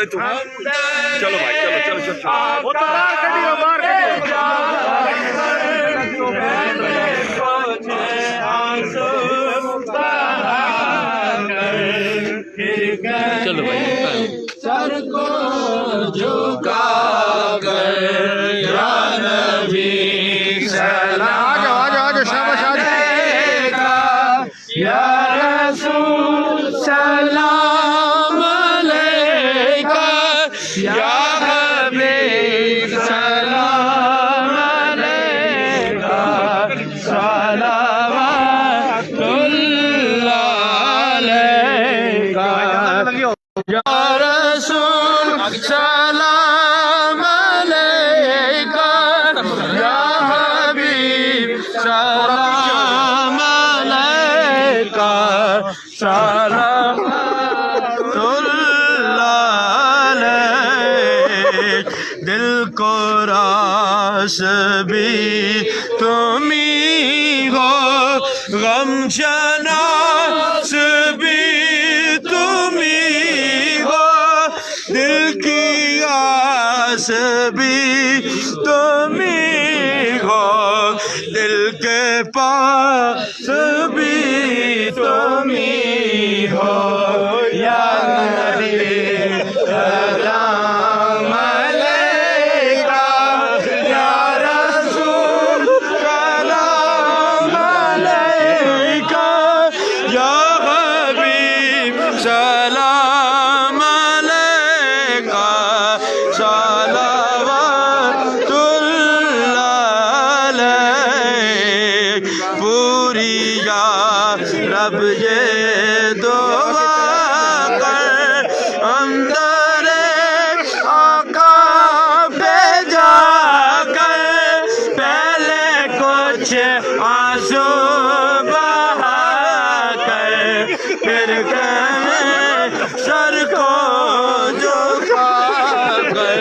चलो भाई चलो चलो चलो वो तो बाहर खड़ी हो चलो भाई सर को झुका कर या नबी सलाम आगे शाबाश अलैका या रसूल सलाम अलैका या हबीब सलाम अलैका सलावतुल्लाह अलैका या रसूल सलाम अलैका या हबीब सलाम अलैका सलावतुल्लाह अलैक दिल को रास भी तुमी हो गम शनास भी तुमी हो दिल की आस भी तुमी हो दिल के पास भी तुमी हो या नबी सलाम अलैका या रसूल सलाम अलैका या हबीब सलाम अलैका सलावतुल्लाह अलैक पूरी या रब ये दुआ कर अंदर आका पे जाकर पहले कुछ आंसू बहा कर फिर गए सर को झुका कर